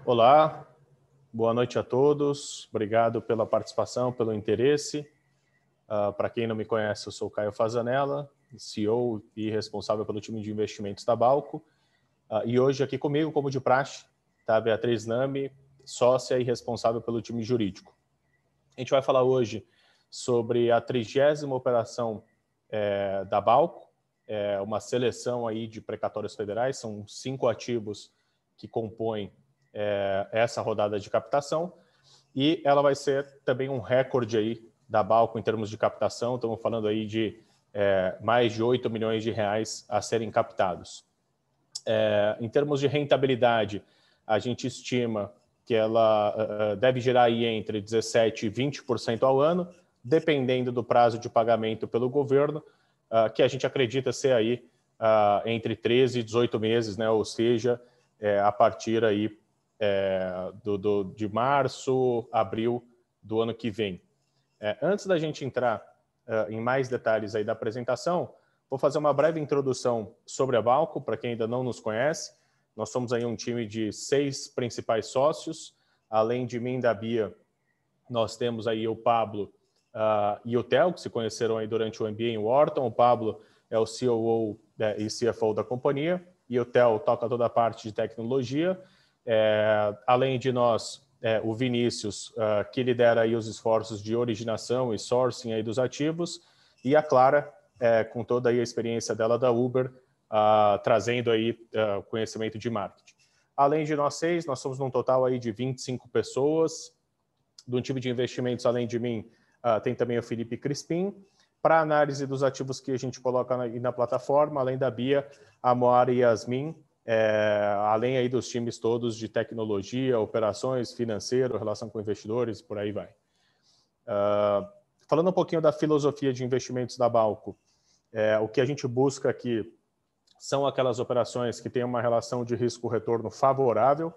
Olá, boa noite a todos. Obrigado pela participação, pelo interesse. Para quem não me conhece, eu sou o Caio Fazanella, CEO e responsável pelo time de investimentos da Balco. E hoje aqui comigo, como de praxe, está a Beatriz Nami, sócia e responsável pelo time jurídico. A gente vai falar hoje sobre a 30ª operação da Balco, uma seleção aí de precatórios federais, são 5 ativos que compõem essa rodada de captação, e ela vai ser também um recorde aí da Balco em termos de captação. Estamos falando aí de mais de 8 milhões de reais a serem captados. Em termos de rentabilidade, a gente estima que ela deve gerar aí entre 17% e 20% ao ano, dependendo do prazo de pagamento pelo governo, que a gente acredita ser aí entre 13 e 18 meses, né? Ou seja, a partir aí de março, abril do ano que vem. Antes da gente entrar em mais detalhes aí da apresentação, vou fazer uma breve introdução sobre a Balco, para quem ainda não nos conhece. Nós somos aí um time de 6 principais sócios. Além de mim e da Bia, nós temos aí o Pablo e o Theo, que se conheceram aí durante o MBA em Wharton. O Pablo é o COO e CFO da companhia, e o Theo toca toda a parte de tecnologia. Além de nós, o Vinícius, que lidera aí os esforços de originação e sourcing aí dos ativos, e a Clara, com toda aí a experiência dela da Uber, trazendo aí conhecimento de marketing. Além de nós 6, nós somos num total aí de 25 pessoas. Do time de investimentos, além de mim, tem também o Felipe Crispim. Para análise dos ativos que a gente coloca na plataforma, além da Bia, a Moara e Yasmin, além aí dos times todos de tecnologia, operações, financeiro, relação com investidores, por aí vai. Falando um pouquinho da filosofia de investimentos da Balco, o que a gente busca aqui são aquelas operações que têm uma relação de risco-retorno favorável.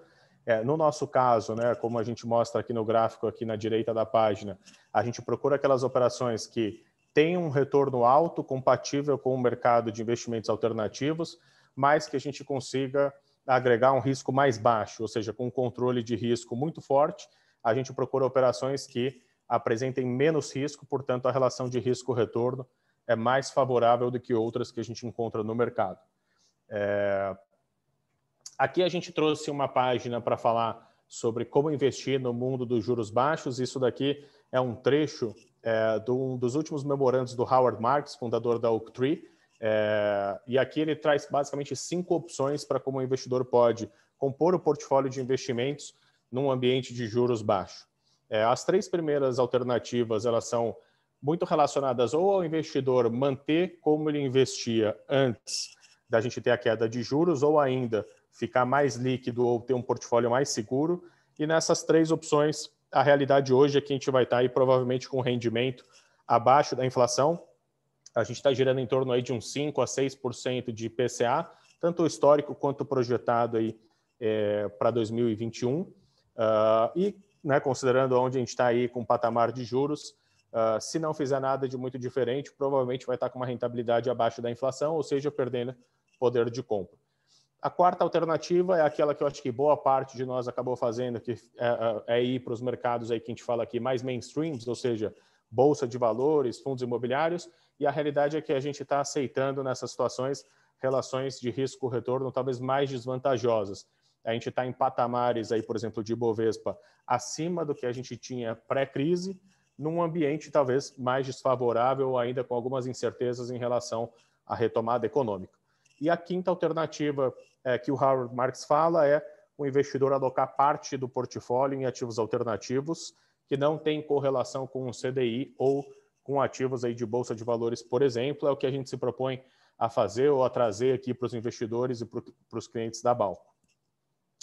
No nosso caso, né, como a gente mostra aqui no gráfico, aqui na direita da página, a gente procura aquelas operações que têm um retorno alto, compatível com o mercado de investimentos alternativos, mas que a gente consiga agregar um risco mais baixo, ou seja, com um controle de risco muito forte. A gente procura operações que apresentem menos risco, portanto, a relação de risco-retorno é mais favorável do que outras que a gente encontra no mercado. Aqui a gente trouxe uma página para falar sobre como investir no mundo dos juros baixos. Isso daqui é um trecho dos últimos memorandos do Howard Marks, fundador da Oaktree. E aqui ele traz basicamente 5 opções para como o investidor pode compor o portfólio de investimentos num ambiente de juros baixos. As 3 primeiras alternativas, elas são muito relacionadas ou ao investidor manter como ele investia antes da gente ter a queda de juros, ou ainda ficar mais líquido ou ter um portfólio mais seguro. E nessas 3 opções, a realidade hoje é que a gente vai estar aí provavelmente com rendimento abaixo da inflação. A gente está girando em torno aí de uns 5% a 6% de IPCA, tanto o histórico quanto o projetado aí para 2021. E né, considerando onde a gente está aí com o patamar de juros, se não fizer nada de muito diferente, provavelmente vai estar com uma rentabilidade abaixo da inflação, ou seja, perdendo poder de compra. A quarta alternativa é aquela que eu acho que boa parte de nós acabou fazendo, que é ir para os mercados aí que a gente fala aqui mais mainstreams, ou seja, bolsa de valores, fundos imobiliários, e a realidade é que a gente está aceitando nessas situações relações de risco-retorno talvez mais desvantajosas. A gente está em patamares aí, por exemplo, de Ibovespa acima do que a gente tinha pré-crise, num ambiente talvez mais desfavorável, ainda com algumas incertezas em relação à retomada econômica. E a quinta alternativa que o Howard Marks fala é o investidor alocar parte do portfólio em ativos alternativos que não tem correlação com o CDI ou com ativos aí de bolsa de valores, por exemplo. É o que a gente se propõe a fazer ou a trazer aqui para os investidores e para os clientes da Balco.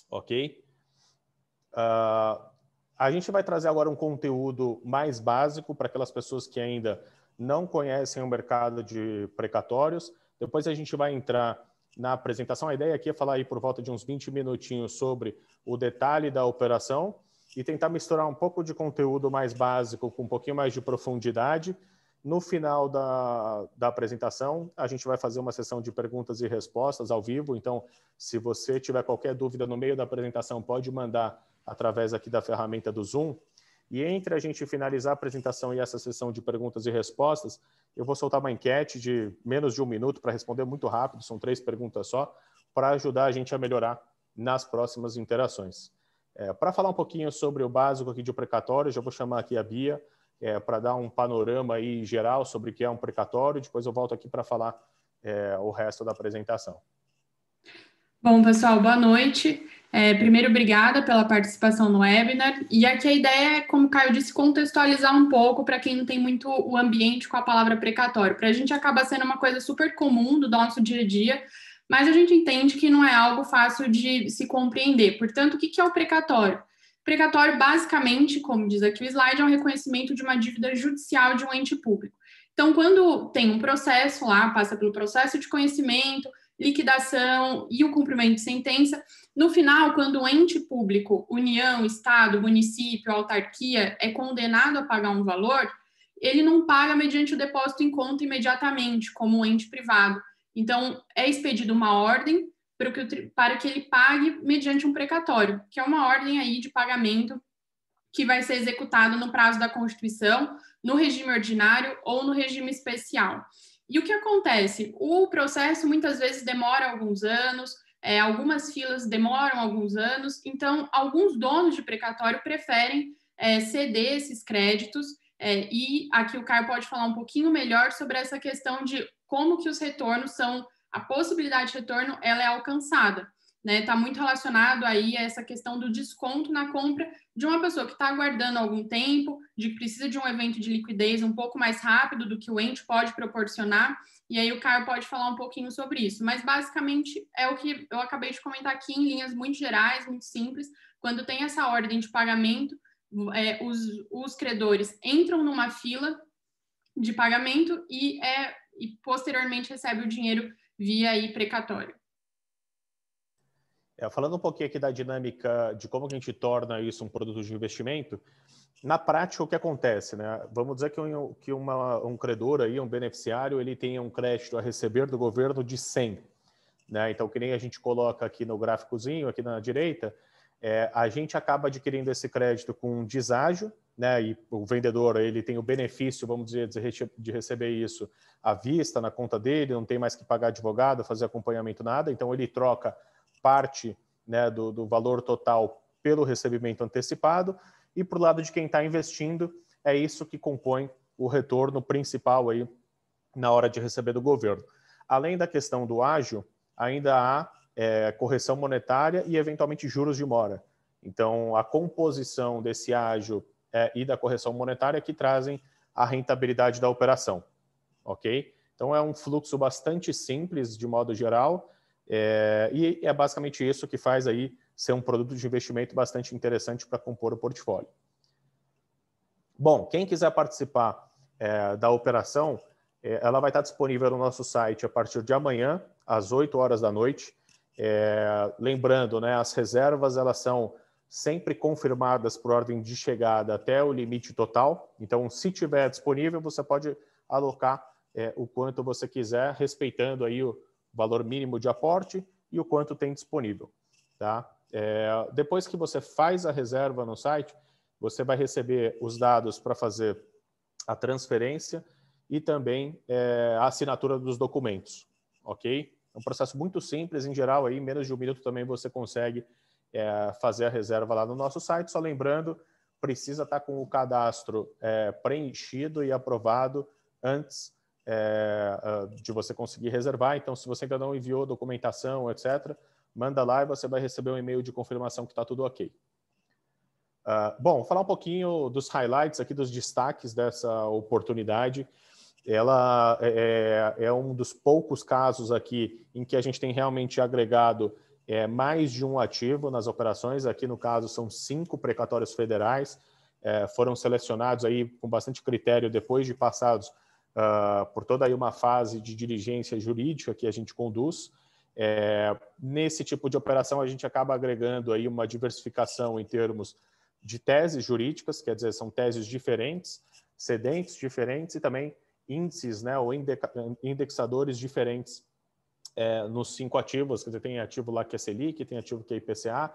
Ok? A gente vai trazer agora um conteúdo mais básico para aquelas pessoas que ainda não conhecem o mercado de precatórios. Depois a gente vai entrar na apresentação. A ideia aqui é falar aí por volta de uns 20 minutinhos sobre o detalhe da operação e tentar misturar um pouco de conteúdo mais básico com um pouquinho mais de profundidade. No final da apresentação, a gente vai fazer uma sessão de perguntas e respostas ao vivo. Então, se você tiver qualquer dúvida no meio da apresentação, pode mandar através aqui da ferramenta do Zoom. E entre a gente finalizar a apresentação e essa sessão de perguntas e respostas, eu vou soltar uma enquete de menos de 1 minuto para responder muito rápido, são 3 perguntas só, para ajudar a gente a melhorar nas próximas interações. Para falar um pouquinho sobre o básico aqui de precatório, já vou chamar aqui a Bia, para dar um panorama aí geral sobre o que é um precatório, depois eu volto aqui para falar o resto da apresentação. Bom, pessoal, boa noite. Primeiro, obrigada pela participação no webinar. E aqui a ideia é, como o Caio disse, contextualizar um pouco para quem não tem muito o ambiente com a palavra precatório. Para a gente acaba sendo uma coisa super comum do nosso dia a dia, mas a gente entende que não é algo fácil de se compreender. Portanto, o que é o precatório? Precatório, basicamente, como diz aqui o slide, é um reconhecimento de uma dívida judicial de um ente público. Então, quando tem um processo lá, passa pelo processo de conhecimento, liquidação e o cumprimento de sentença, no final, quando o ente público, União, Estado, município, autarquia, é condenado a pagar um valor, ele não paga mediante o depósito em conta imediatamente, como um ente privado. Então, é expedida uma ordem para que ele pague mediante um precatório, que é uma ordem aí de pagamento que vai ser executado no prazo da Constituição, no regime ordinário ou no regime especial. E o que acontece? O processo muitas vezes demora alguns anos, algumas filas demoram alguns anos, então alguns donos de precatório preferem ceder esses créditos, e aqui o Caio pode falar um pouquinho melhor sobre essa questão de como que os retornos são, a possibilidade de retorno ela é alcançada. Está muito relacionado aí a essa questão do desconto na compra de uma pessoa que está aguardando algum tempo, de que precisa de um evento de liquidez um pouco mais rápido do que o ente pode proporcionar, e aí o Caio pode falar um pouquinho sobre isso. Mas, basicamente, é o que eu acabei de comentar aqui em linhas muito gerais, muito simples. Quando tem essa ordem de pagamento, os credores entram numa fila de pagamento e posteriormente recebe o dinheiro via aí precatório. Falando um pouquinho aqui da dinâmica de como que a gente torna isso um produto de investimento, na prática o que acontece, né? Vamos dizer que um credor, aí, um beneficiário, ele tem um crédito a receber do governo de 100, né? Então, que nem a gente coloca aqui no gráficozinho, aqui na direita, a gente acaba adquirindo esse crédito com um deságio, né? E o vendedor, ele tem o benefício, vamos dizer, de receber isso à vista, na conta dele, não tem mais que pagar advogado, fazer acompanhamento, nada, então ele troca parte, né, do valor total pelo recebimento antecipado, e para o lado de quem está investindo, é isso que compõe o retorno principal aí na hora de receber do governo. Além da questão do ágio, ainda há correção monetária e eventualmente juros de mora. Então, a composição desse ágio e da correção monetária que trazem a rentabilidade da operação, ok? Então, é um fluxo bastante simples, de modo geral, e é basicamente isso que faz aí ser um produto de investimento bastante interessante para compor o portfólio. Bom, quem quiser participar da operação, ela vai estar disponível no nosso site a partir de amanhã, às 8 horas da noite. Lembrando, né, as reservas elas são sempre confirmadas por ordem de chegada até o limite total. Então, se tiver disponível, você pode alocar o quanto você quiser, respeitando aí o valor mínimo de aporte e o quanto tem disponível, tá? Depois que você faz a reserva no site, você vai receber os dados para fazer a transferência e também a assinatura dos documentos, ok? É um processo muito simples, em geral, aí, em menos de 1 minuto também você consegue fazer a reserva lá no nosso site. Só lembrando, precisa estar com o cadastro preenchido e aprovado antes de você conseguir reservar. Então, se você ainda não enviou documentação, etc., manda lá e você vai receber um e-mail de confirmação que está tudo ok. Bom, falar um pouquinho dos highlights aqui, dos destaques dessa oportunidade. Ela é um dos poucos casos aqui em que a gente tem realmente agregado mais de um ativo nas operações. Aqui, no caso, são 5 precatórios federais. Foram selecionados aí com bastante critério depois de passados por toda aí uma fase de diligência jurídica que a gente conduz. Nesse tipo de operação, a gente acaba agregando aí uma diversificação em termos de teses jurídicas, quer dizer, são teses diferentes, cedentes diferentes e também índices, né, ou indexadores diferentes nos 5 ativos. Quer dizer, tem ativo lá que é Selic, tem ativo que é IPCA,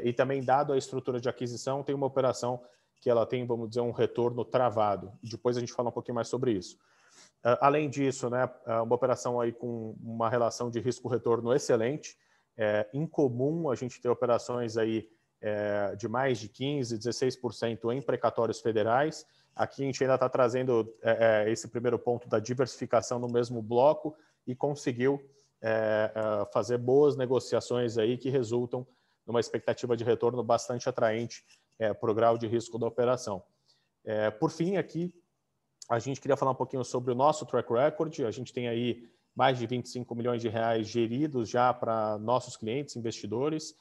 e também, dado a estrutura de aquisição, tem uma operação que ela tem, vamos dizer, um retorno travado. Depois a gente fala um pouquinho mais sobre isso. Além disso, né, uma operação aí com uma relação de risco-retorno excelente. Incomum a gente ter operações aí de mais de 15%, 16% em precatórios federais. Aqui a gente ainda está trazendo esse primeiro ponto da diversificação no mesmo bloco e conseguiu fazer boas negociações aí que resultam numa expectativa de retorno bastante atraente para o grau de risco da operação. Por fim, aqui, a gente queria falar um pouquinho sobre o nosso track record. A gente tem aí mais de 25 milhões de reais geridos já para nossos clientes, investidores.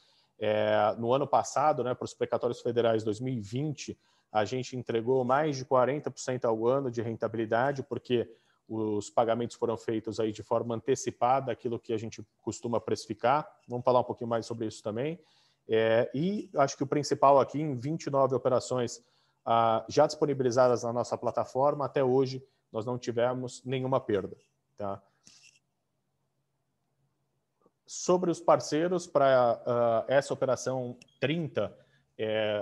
No ano passado, né, para os precatórios federais 2020, a gente entregou mais de 40% ao ano de rentabilidade, porque os pagamentos foram feitos aí de forma antecipada, aquilo que a gente costuma precificar. Vamos falar um pouquinho mais sobre isso também. E acho que o principal aqui, em 29 operações já disponibilizadas na nossa plataforma, até hoje nós não tivemos nenhuma perda. Tá? Sobre os parceiros, para essa operação 30,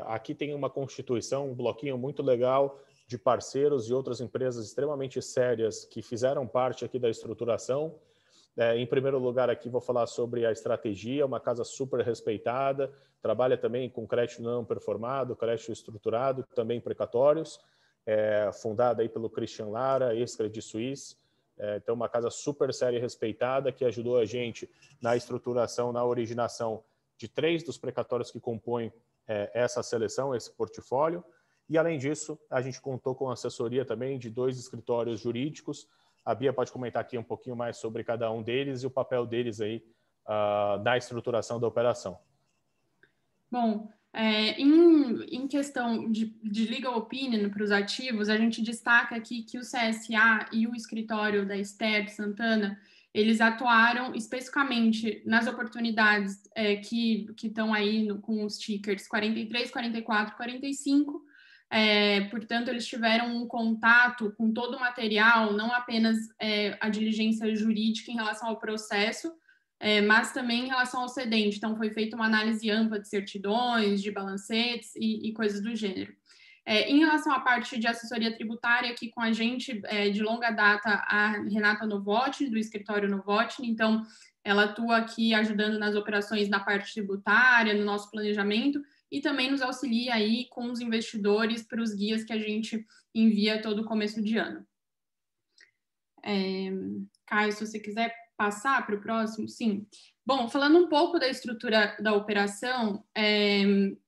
aqui tem uma constituição, um bloquinho muito legal de parceiros e outras empresas extremamente sérias que fizeram parte aqui da estruturação. Em primeiro lugar, aqui vou falar sobre a Estratégia, uma casa super respeitada, trabalha também com crédito não performado, crédito estruturado, também precatórios, fundada aí pelo Christian Lara, ex-Credit Suisse. Então, uma casa super séria e respeitada que ajudou a gente na estruturação, na originação de 3 dos precatórios que compõem essa seleção, esse portfólio. E, além disso, a gente contou com assessoria também de 2 escritórios jurídicos. A Bia pode comentar aqui um pouquinho mais sobre cada um deles e o papel deles aí na estruturação da operação. Bom, em questão de legal opinion para os ativos, a gente destaca aqui que o CSA e o escritório da Esther Santana, eles atuaram especificamente nas oportunidades que estão aí com os tickers 43, 44, 45. Portanto, eles tiveram um contato com todo o material, não apenas a diligência jurídica em relação ao processo, mas também em relação ao cedente. Então, foi feita uma análise ampla de certidões, de balancetes e coisas do gênero. Em relação à parte de assessoria tributária, aqui com a gente, de longa data, a Renata Novotny, do escritório Novotny. Então, ela atua aqui ajudando nas operações na parte tributária, no nosso planejamento, e também nos auxilia aí com os investidores para os guias que a gente envia todo começo de ano. Caio, se você quiser passar para o próximo, sim. Bom, falando um pouco da estrutura da operação,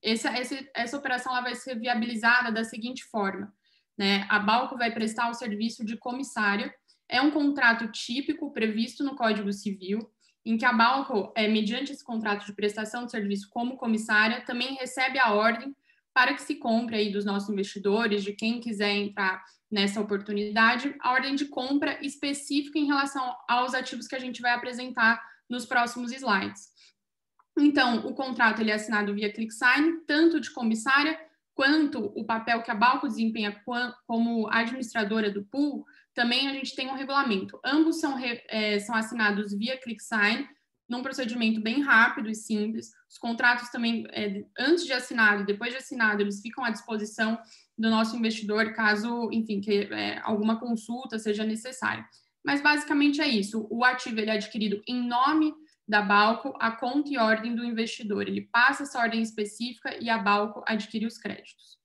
essa operação ela vai ser viabilizada da seguinte forma, né? A Balco vai prestar o serviço de comissária, é um contrato típico previsto no Código Civil, em que a Balco, mediante esse contrato de prestação de serviço como comissária, também recebe a ordem para que se compre aí dos nossos investidores, de quem quiser entrar nessa oportunidade, a ordem de compra específica em relação aos ativos que a gente vai apresentar nos próximos slides. Então, o contrato ele é assinado via ClickSign, tanto de comissária quanto o papel que a Balco desempenha como administradora do pool, também a gente tem um regulamento. Ambos são assinados via ClickSign, num procedimento bem rápido e simples. Os contratos também, antes de assinado e depois de assinado, eles ficam à disposição do nosso investidor, caso, enfim, que alguma consulta seja necessária. Mas, basicamente, é isso. O ativo ele é adquirido em nome da Balco, a conta e ordem do investidor. Ele passa essa ordem específica e a Balco adquire os créditos.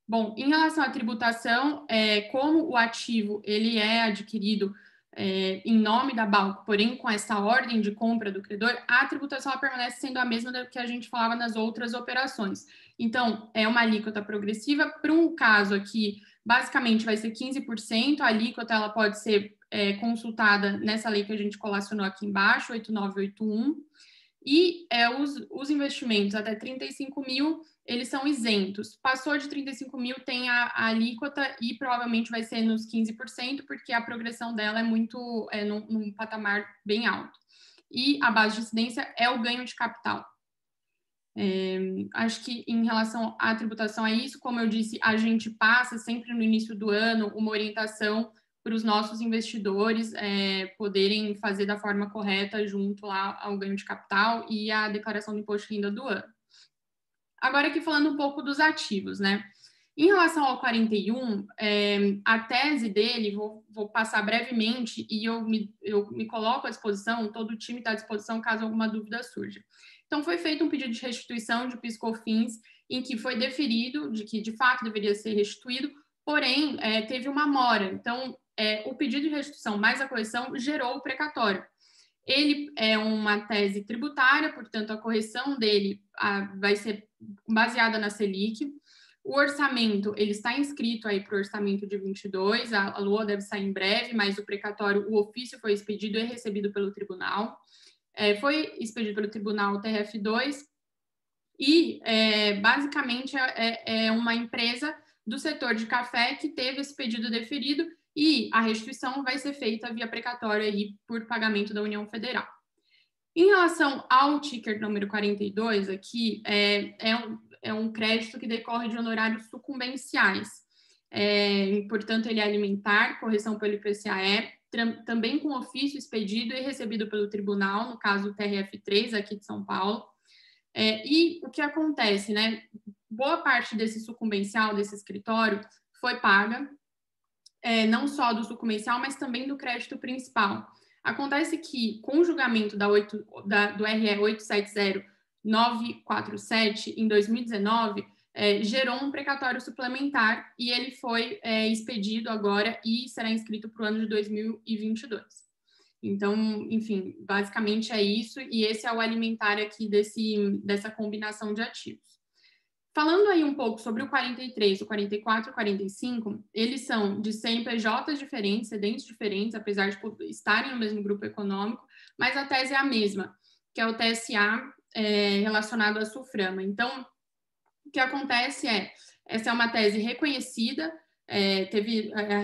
Bom, em relação à tributação, como o ativo ele é adquirido em nome da Balco, porém com essa ordem de compra do credor, a tributação ela permanece sendo a mesma da que a gente falava nas outras operações. Então, é uma alíquota progressiva. Para um caso aqui, basicamente vai ser 15%, a alíquota ela pode ser consultada nessa lei que a gente colacionou aqui embaixo, 8981, e os investimentos até 35 mil, eles são isentos. Passou de 35 mil, tem a alíquota e provavelmente vai ser nos 15%, porque a progressão dela é muito, num patamar bem alto. E a base de incidência é o ganho de capital. Acho que em relação à tributação é isso, como eu disse, a gente passa sempre no início do ano uma orientação para os nossos investidores poderem fazer da forma correta junto lá ao ganho de capital e à declaração do imposto de renda do ano. Agora aqui falando um pouco dos ativos, né? Em relação ao 41, a tese dele, vou passar brevemente e eu me coloco à disposição, todo o time está à disposição caso alguma dúvida surja. Então, foi feito um pedido de restituição de PIS/COFINS em que foi deferido de que, de fato, deveria ser restituído, porém, teve uma mora. Então, o pedido de restituição mais a correção gerou o precatório. Ele é uma tese tributária, portanto, a correção dele vai ser baseada na Selic. O orçamento, ele está inscrito aí para o orçamento de 22, a LOA deve sair em breve, mas o precatório, o ofício foi expedido e recebido pelo tribunal. Foi expedido pelo tribunal TRF2 e, basicamente, é uma empresa do setor de café que teve esse pedido deferido e a restituição vai ser feita via precatório aí por pagamento da União Federal. Em relação ao ticker número 42, aqui é um crédito que decorre de honorários sucumbenciais. Portanto, ele é alimentar, correção pelo IPCA-E, também com ofício expedido e recebido pelo tribunal, no caso o TRF3, aqui de São Paulo. E o que acontece, né? Boa parte desse sucumbencial, desse escritório, foi paga, não só do sucumbencial, mas também do crédito principal. Acontece que, com o julgamento do RE 870947, em 2019, gerou um precatório suplementar e ele foi expedido agora e será inscrito para o ano de 2022. Então, enfim, basicamente é isso, e esse é o alimentar aqui dessa combinação de ativos. Falando aí um pouco sobre o 43, o 44 e o 45, eles são de CNPJs diferentes, cedentes diferentes, apesar de estarem no mesmo grupo econômico, mas a tese é a mesma, que é o TSA relacionado à SUFRAMA. Então, o que acontece essa é uma tese reconhecida,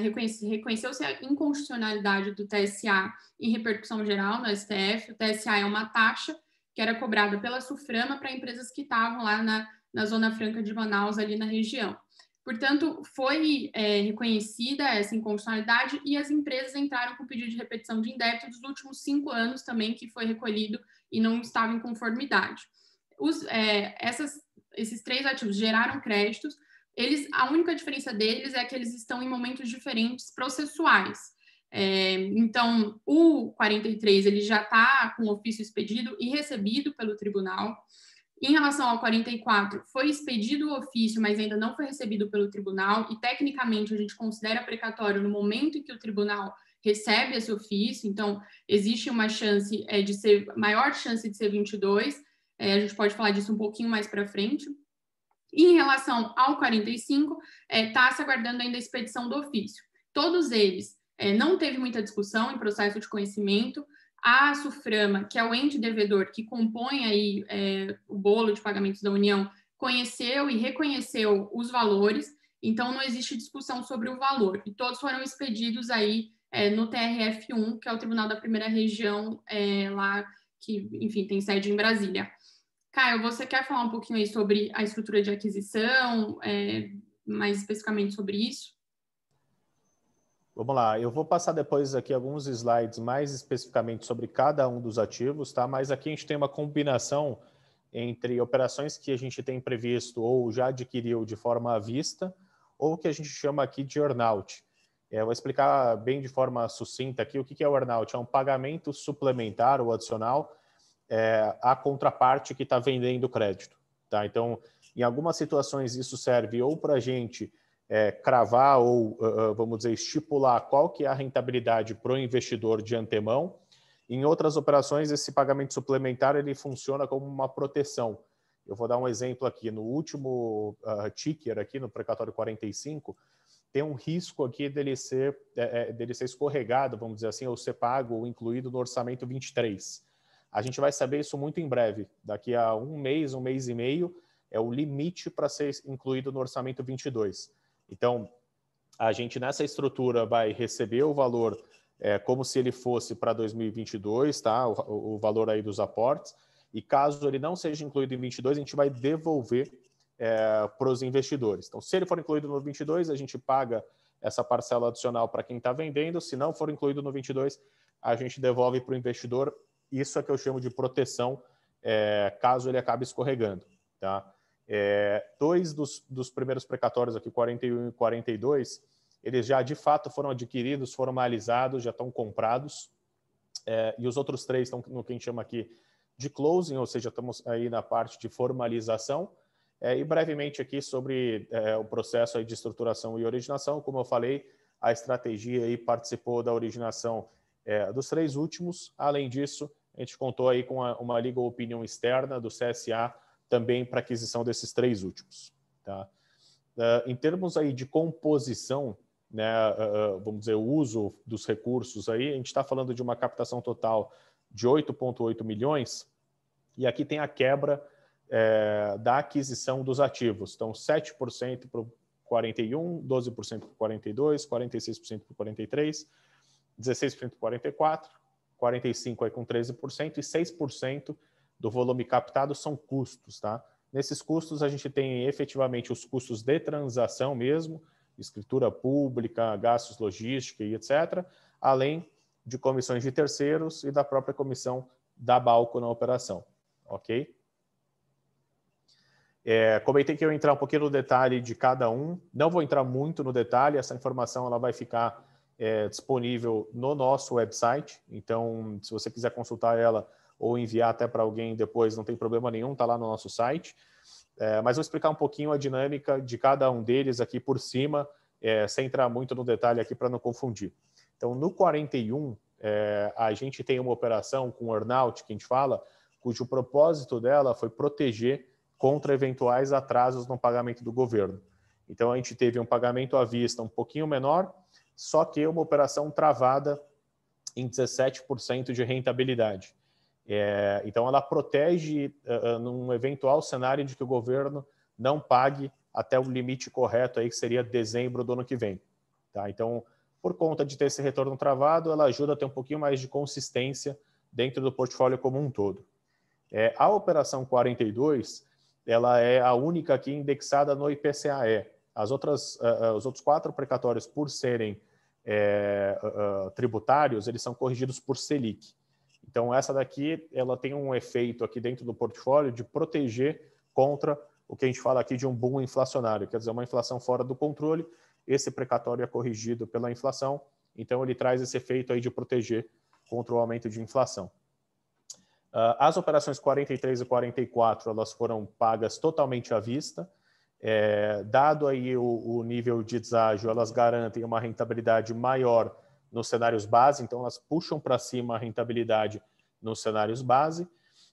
reconheceu-se a inconstitucionalidade do TSA em repercussão geral no STF. O TSA é uma taxa que era cobrada pela SUFRAMA para empresas que estavam lá na Zona Franca de Manaus, ali na região. Portanto, foi reconhecida essa inconstitucionalidade e as empresas entraram com pedido de repetição de indébito dos últimos 5 anos também, que foi recolhido e não estava em conformidade. Esses 3 ativos geraram créditos, a única diferença deles é que eles estão em momentos diferentes processuais. Então, o 43 ele já está com ofício expedido e recebido pelo tribunal. Em relação ao 44, foi expedido o ofício, mas ainda não foi recebido pelo tribunal, e tecnicamente a gente considera precatório no momento em que o tribunal recebe esse ofício, então existe uma chance maior chance de ser 22, a gente pode falar disso um pouquinho mais para frente. E em relação ao 45, está se aguardando ainda a expedição do ofício. Todos eles não teve muita discussão em processo de conhecimento. A SUFRAMA, que é o ente devedor que compõe aí o bolo de pagamentos da União, conheceu e reconheceu os valores, então não existe discussão sobre o valor. E todos foram expedidos aí no TRF1, que é o Tribunal da Primeira Região, lá que, enfim, tem sede em Brasília. Caio, você quer falar um pouquinho aí sobre a estrutura de aquisição, mais especificamente sobre isso? Vamos lá, eu vou passar depois aqui alguns slides mais especificamente sobre cada um dos ativos, tá? Mas aqui a gente tem uma combinação entre operações que a gente tem previsto ou já adquiriu de forma à vista, ou que a gente chama aqui de earn-out. Eu vou explicar bem de forma sucinta aqui o que é o earn-out. É um pagamento suplementar ou adicional à contraparte que está vendendo o crédito, tá? Então, em algumas situações isso serve ou para a gente cravar ou, vamos dizer, estipular qual que é a rentabilidade para o investidor de antemão. Em outras operações, esse pagamento suplementar ele funciona como uma proteção. Eu vou dar um exemplo aqui. No último ticker, aqui no precatório 45, tem um risco aqui dele ser escorregado, vamos dizer assim, ou ser pago ou incluído no orçamento 23. A gente vai saber isso muito em breve. Daqui a um mês e meio, é o limite para ser incluído no orçamento 22. Então, a gente nessa estrutura vai receber o valor como se ele fosse para 2022, tá? O valor aí dos aportes. e caso ele não seja incluído em 22, a gente vai devolver para os investidores. Então, se ele for incluído no 22, a gente paga essa parcela adicional para quem está vendendo. Se não for incluído no 22, a gente devolve para o investidor. Isso é que eu chamo de proteção, caso ele acabe escorregando. Tá? Dois dos primeiros precatórios aqui, 41 e 42, eles já de fato foram adquiridos, formalizados, já estão comprados. E os outros 3 estão no que a gente chama aqui de closing, ou seja, estamos aí na parte de formalização. E brevemente aqui sobre o processo aí de estruturação e originação. Como eu falei, a estratégia aí participou da originação dos 3 últimos. Além disso, a gente contou aí com uma legal opinion externa do CSA também para aquisição desses 3 últimos. Tá? Em termos aí de composição, né, vamos dizer, o uso dos recursos aí, a gente está falando de uma captação total de 8,8 milhões, e aqui tem a quebra da aquisição dos ativos. Então, 7% para o 41, 12% para o 42, 46% para o 43, 16% para o 44, 45% aí com 13% e 6% do volume captado são custos. Tá? Nesses custos, a gente tem efetivamente os custos de transação mesmo, escritura pública, gastos logística e etc., além de comissões de terceiros e da própria comissão da Balco na operação. Ok? Comentei que eu ia entrar um pouquinho no detalhe de cada um. Não vou entrar muito no detalhe, essa informação ela vai ficar disponível no nosso website. Então, se você quiser consultar ela ou enviar até para alguém depois, não tem problema nenhum, está lá no nosso site. Mas vou explicar um pouquinho a dinâmica de cada um deles aqui por cima, sem entrar muito no detalhe aqui para não confundir. Então, no 41, a gente tem uma operação com earn-out, que a gente fala, cujo propósito dela foi proteger contra eventuais atrasos no pagamento do governo. Então, a gente teve um pagamento à vista um pouquinho menor, só que uma operação travada em 17% de rentabilidade. Então, ela protege num eventual cenário de que o governo não pague até o limite correto, aí, que seria dezembro do ano que vem. Tá? Então, por conta de ter esse retorno travado, ela ajuda a ter um pouquinho mais de consistência dentro do portfólio como um todo. A operação 42, ela é a única aqui indexada no IPCA-E. Os outros 4 precatórios, por serem tributários, eles são corrigidos por Selic. Então, essa daqui, ela tem um efeito aqui dentro do portfólio de proteger contra o que a gente fala aqui de um boom inflacionário, quer dizer, uma inflação fora do controle. Esse precatório é corrigido pela inflação, então ele traz esse efeito aí de proteger contra o aumento de inflação. As operações 43 e 44, elas foram pagas totalmente à vista. Dado aí o nível de deságio, elas garantem uma rentabilidade maior nos cenários base, então elas puxam para cima a rentabilidade nos cenários base.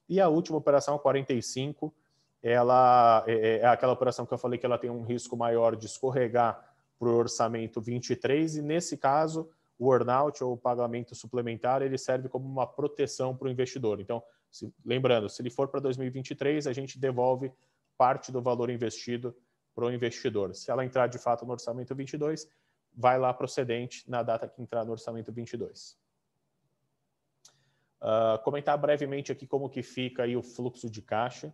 E a última operação, 45, ela é aquela operação que eu falei que ela tem um risco maior de escorregar para o orçamento 23, e nesse caso, o earn-out ou o pagamento suplementar, ele serve como uma proteção para o investidor. Então, lembrando, se ele for para 2023, a gente devolve parte do valor investido para o investidor. Se ela entrar de fato no orçamento 22, vai lá procedente na data que entrar no orçamento 22. Comentar brevemente aqui como que fica aí o fluxo de caixa,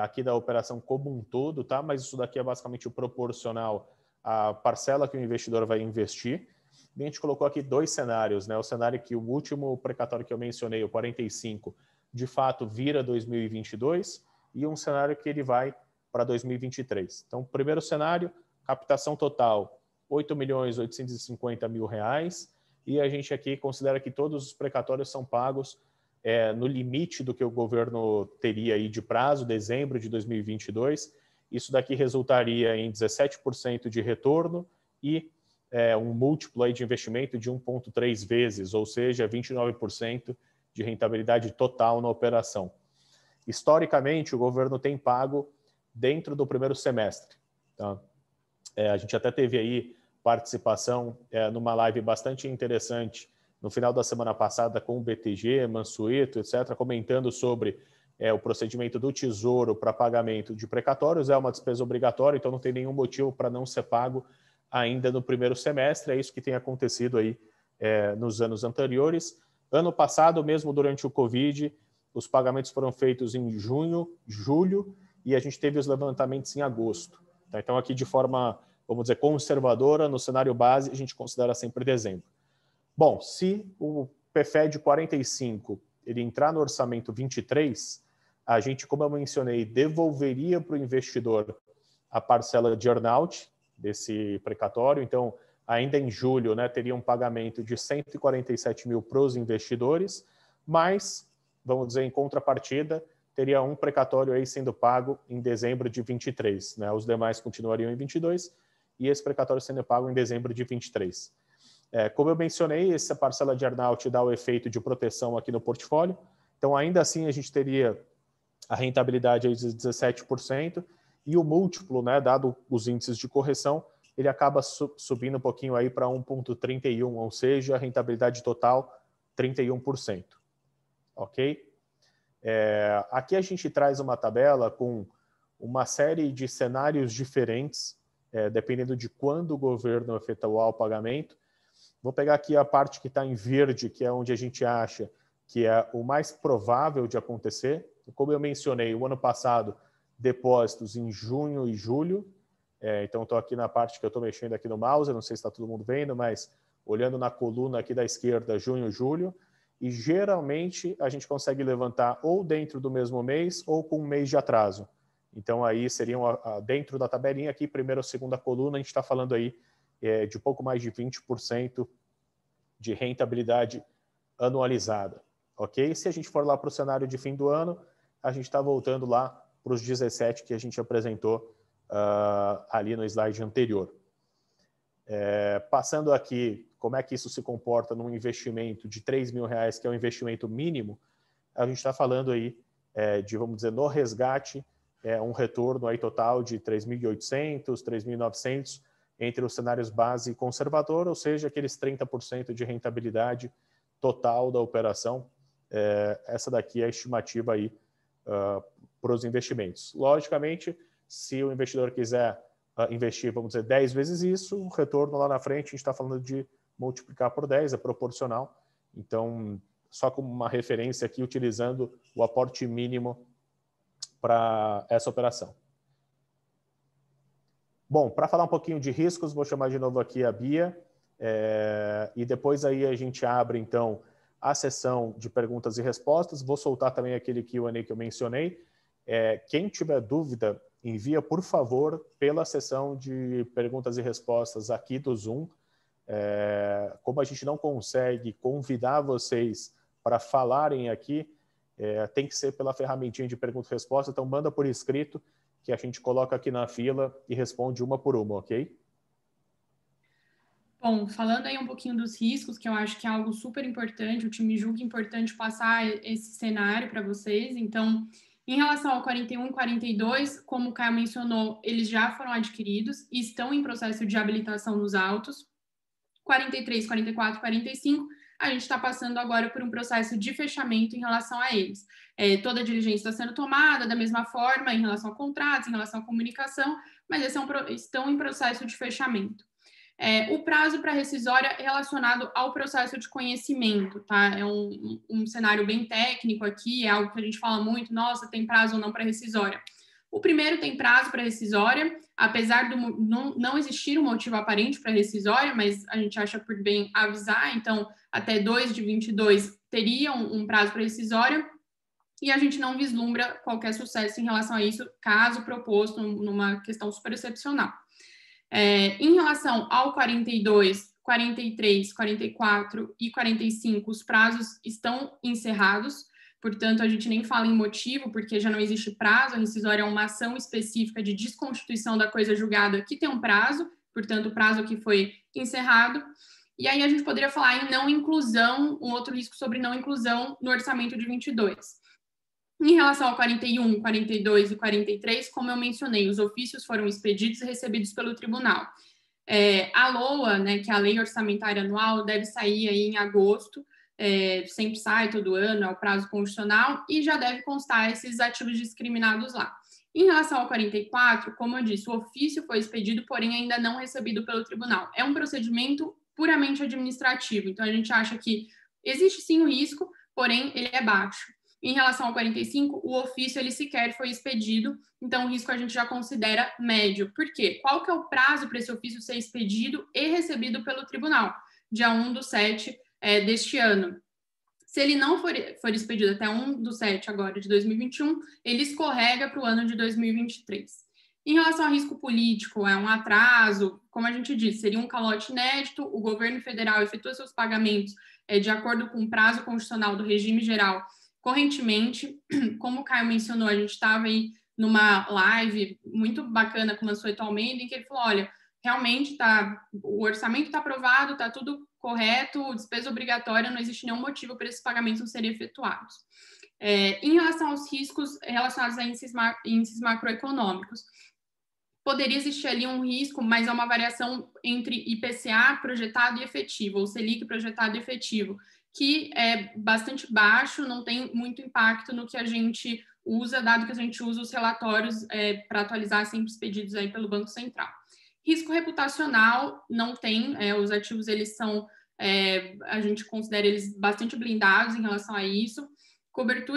aqui da operação como um todo, tá? Mas isso daqui é basicamente o proporcional à parcela que o investidor vai investir. E a gente colocou aqui 2 cenários, né? O cenário que o último precatório que eu mencionei, o 45, de fato vira 2022, e um cenário que ele vai para 2023. Então, primeiro cenário, captação total, R$8.850.000, e a gente aqui considera que todos os precatórios são pagos no limite do que o governo teria aí de prazo, dezembro de 2022. Isso daqui resultaria em 17% de retorno e um múltiplo aí de investimento de 1,3 vezes, ou seja, 29% de rentabilidade total na operação. Historicamente, o governo tem pago dentro do primeiro semestre. Tá? A gente até teve aí participação numa live bastante interessante no final da semana passada com o BTG, Mansueto, etc., comentando sobre o procedimento do Tesouro para pagamento de precatórios. É uma despesa obrigatória, então não tem nenhum motivo para não ser pago ainda no primeiro semestre. É isso que tem acontecido aí nos anos anteriores. Ano passado, mesmo durante o Covid, os pagamentos foram feitos em junho, julho, e a gente teve os levantamentos em agosto. Tá? Então, aqui de forma, vamos dizer, conservadora, no cenário base, a gente considera sempre dezembro. Bom, se o PFED 45 ele entrar no orçamento 23, a gente, como eu mencionei, devolveria para o investidor a parcela de earnout desse precatório. Então, ainda em julho, né, teria um pagamento de 147 mil para os investidores, mas, vamos dizer, em contrapartida, teria um precatório aí sendo pago em dezembro de 23. Né? Os demais continuariam em 22 e esse precatório sendo pago em dezembro de 23. Como eu mencionei, essa parcela de earnout dá o efeito de proteção aqui no portfólio. Então, ainda assim, a gente teria a rentabilidade aí de 17% e o múltiplo, né, dado os índices de correção, ele acaba subindo um pouquinho aí para 1,31, ou seja, a rentabilidade total 31%. Ok? Aqui a gente traz uma tabela com uma série de cenários diferentes, dependendo de quando o governo efetuar o pagamento. Vou pegar aqui a parte que está em verde, que é onde a gente acha que é o mais provável de acontecer. Como eu mencionei, o ano passado, depósitos em junho e julho. Então, estou aqui na parte que eu estou mexendo aqui no mouse, não sei se está todo mundo vendo, mas olhando na coluna aqui da esquerda, junho e julho. E, geralmente, a gente consegue levantar ou dentro do mesmo mês ou com um mês de atraso. Então, aí seriam dentro da tabelinha aqui, primeira ou segunda coluna, a gente está falando aí de pouco mais de 20% de rentabilidade anualizada. Ok? Se a gente for lá para o cenário de fim do ano, a gente está voltando lá para os 17 que a gente apresentou ali no slide anterior. Passando aqui, como é que isso se comporta num investimento de R$3.000, que é um investimento mínimo, a gente está falando aí de, vamos dizer, no resgate, um retorno aí total de 3.800, 3.900 entre os cenários base e conservador, ou seja, aqueles 30% de rentabilidade total da operação. Essa daqui é a estimativa aí para os investimentos. Logicamente, se o investidor quiser investir, vamos dizer, 10 vezes isso, o retorno lá na frente, a gente está falando de multiplicar por 10, é proporcional. Então, só como uma referência aqui, utilizando o aporte mínimo para essa operação. Bom, para falar um pouquinho de riscos, vou chamar de novo aqui a Bia, e depois aí a gente abre, então, a sessão de perguntas e respostas. Vou soltar também aquele Q&A que eu mencionei. Quem tiver dúvida, envia, por favor, pela sessão de perguntas e respostas aqui do Zoom. Como a gente não consegue convidar vocês para falarem aqui, tem que ser pela ferramentinha de pergunta e resposta, então manda por escrito, que a gente coloca aqui na fila e responde uma por uma, ok? Bom, falando aí um pouquinho dos riscos, que eu acho que é algo super importante, o time julga importante passar esse cenário para vocês. Então, em relação ao 41 e 42, como o Caio mencionou, eles já foram adquiridos e estão em processo de habilitação nos autos. 43, 44, 45, a gente está passando agora por um processo de fechamento em relação a eles. Toda a diligência está sendo tomada da mesma forma em relação a contratos, em relação à comunicação, mas esses estão em processo de fechamento. O prazo para rescisória relacionado ao processo de conhecimento, tá? É um cenário bem técnico aqui, é algo que a gente fala muito, nossa, tem prazo ou não para rescisória. O primeiro tem prazo para rescisória, apesar de não existir um motivo aparente para rescisória, mas a gente acha por bem avisar, então até 2 de 22 teria um prazo para rescisória, e a gente não vislumbra qualquer sucesso em relação a isso, caso proposto numa questão super excepcional. Em relação ao 42, 43, 44 e 45, os prazos estão encerrados, portanto, a gente nem fala em motivo, porque já não existe prazo, a rescisória é uma ação específica de desconstituição da coisa julgada que tem um prazo, portanto, o prazo que foi encerrado. E aí a gente poderia falar em não inclusão, um outro risco sobre não inclusão no orçamento de 22. Em relação ao 41, 42 e 43, como eu mencionei, os ofícios foram expedidos e recebidos pelo tribunal. A LOA, né, que é a Lei Orçamentária Anual, deve sair aí em agosto, sempre sai todo ano, é o prazo constitucional, e já deve constar esses ativos discriminados lá. Em relação ao 44, como eu disse, o ofício foi expedido, porém ainda não recebido pelo tribunal. É um procedimento puramente administrativo, então a gente acha que existe sim o risco, porém ele é baixo. Em relação ao 45, o ofício ele sequer foi expedido, então o risco a gente já considera médio. Por quê? Qual que é o prazo para esse ofício ser expedido e recebido pelo tribunal? Dia 1/7 deste ano. Se ele não for expedido até 1/7 agora de 2021, ele escorrega para o ano de 2023. Em relação ao risco político, é um atraso, como a gente disse, seria um calote inédito, o governo federal efetua seus pagamentos de acordo com o prazo constitucional do regime geral correntemente. Como o Caio mencionou, a gente estava aí numa live muito bacana com o Mansueto Almeida, em que ele falou, olha, realmente o orçamento está aprovado, está tudo correto, despesa obrigatória, não existe nenhum motivo para esses pagamentos não serem efetuados. Em relação aos riscos relacionados a índices macroeconômicos, poderia existir ali um risco, mas é uma variação entre IPCA projetado e efetivo, ou Selic projetado e efetivo, que é bastante baixo, não tem muito impacto no que a gente usa, dado que a gente usa os relatórios para atualizar sempre os pedidos aí pelo Banco Central. Risco reputacional não tem, os ativos eles são, a gente considera eles bastante blindados em relação a isso. Coberto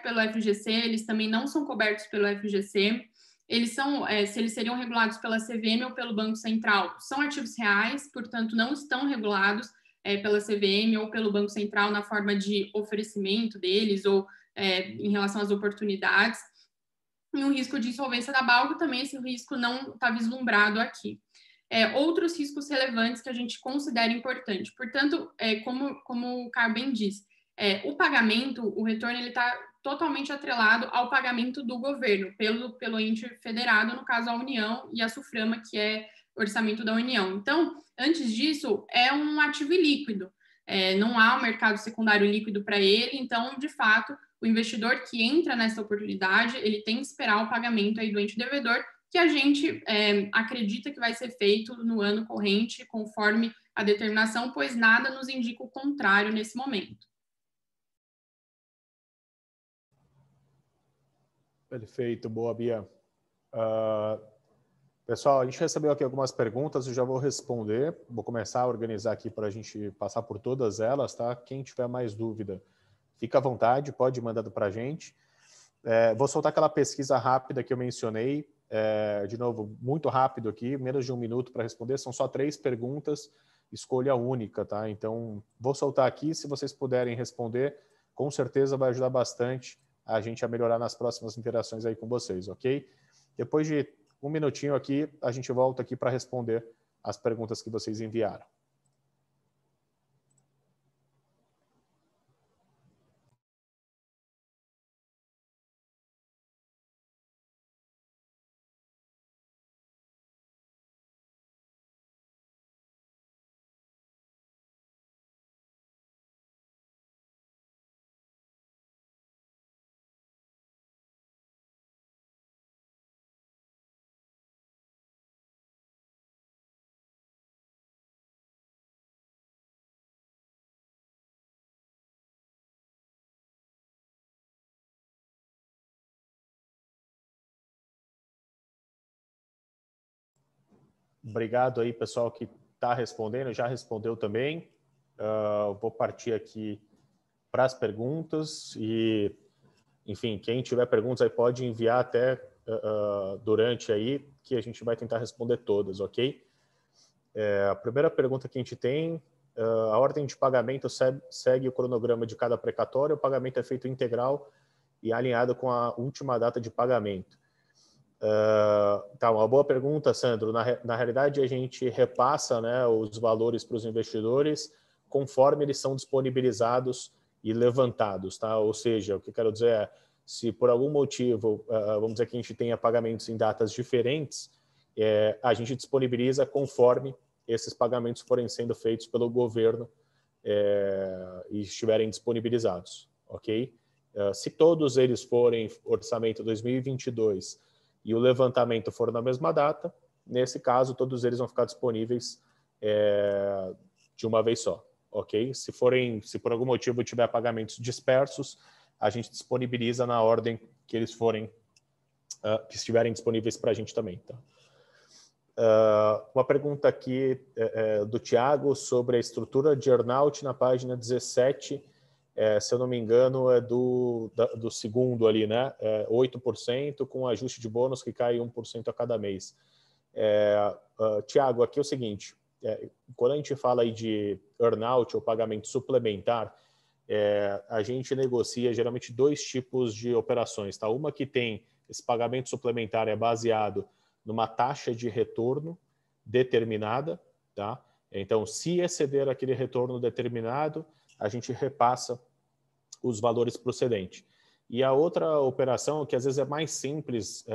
pelo FGC, eles também não são cobertos pelo FGC. Eles são, se eles seriam regulados pela CVM ou pelo Banco Central, são ativos reais, portanto, não estão regulados pela CVM ou pelo Banco Central na forma de oferecimento deles ou em relação às oportunidades. E um risco de insolvência da Balgo também, esse risco não está vislumbrado aqui. Outros riscos relevantes que a gente considera importante. Portanto, como o Caio bem disse, o pagamento, o retorno, ele está totalmente atrelado ao pagamento do governo, pelo ente federado, no caso a União, e a SUFRAMA, que é orçamento da União. Então, antes disso, é um ativo ilíquido, não há um mercado secundário líquido para ele, então, de fato, o investidor que entra nessa oportunidade, ele tem que esperar o pagamento aí do ente devedor, que a gente acredita que vai ser feito no ano corrente, conforme a determinação, pois nada nos indica o contrário nesse momento. Perfeito, boa, Bia. Pessoal, a gente recebeu aqui algumas perguntas, eu já vou responder. Vou começar a organizar aqui para a gente passar por todas elas, tá? Quem tiver mais dúvida, fica à vontade, pode ir mandando para a gente. Vou soltar aquela pesquisa rápida que eu mencionei. De novo, muito rápido aqui, menos de 1 minuto para responder. São só 3 perguntas, escolha única, tá? Então, vou soltar aqui. Se vocês puderem responder, com certeza vai ajudar bastante a gente a melhorar nas próximas interações aí com vocês, ok? Depois de 1 minutinho aqui, a gente volta aqui para responder as perguntas que vocês enviaram. Obrigado aí, pessoal, que está respondendo, já respondeu também. Vou partir aqui para as perguntas e, enfim, quem tiver perguntas aí pode enviar até durante aí, que a gente vai tentar responder todas, ok? A primeira pergunta que a gente tem, a ordem de pagamento segue o cronograma de cada precatório, o pagamento é feito integral e alinhado com a última data de pagamento. Tá, uma boa pergunta, Sandro. Na realidade, a gente repassa, né, os valores para os investidores conforme eles são disponibilizados e levantados, tá? Ou seja, o que eu quero dizer é, se por algum motivo, vamos dizer que a gente tenha pagamentos em datas diferentes, a gente disponibiliza conforme esses pagamentos forem sendo feitos pelo governo e estiverem disponibilizados, ok? Se todos eles forem orçamento 2022 e o levantamento for na mesma data, nesse caso, todos eles vão ficar disponíveis de uma vez só, ok? Se por algum motivo tiver pagamentos dispersos, a gente disponibiliza na ordem que eles forem, que estiverem disponíveis para a gente também, tá? Uma pergunta aqui do Tiago sobre a estrutura de earnout na página 17 se eu não me engano, é do segundo ali, né? 8% com ajuste de bônus que cai 1% a cada mês. Tiago, aqui é o seguinte, quando a gente fala aí de earn-out ou pagamento suplementar, a gente negocia geralmente 2 tipos de operações, tá? Uma que tem esse pagamento suplementar baseado numa taxa de retorno determinada, tá? Então, se exceder aquele retorno determinado, a gente repassa os valores para o cedente. E a outra operação, que às vezes é mais simples,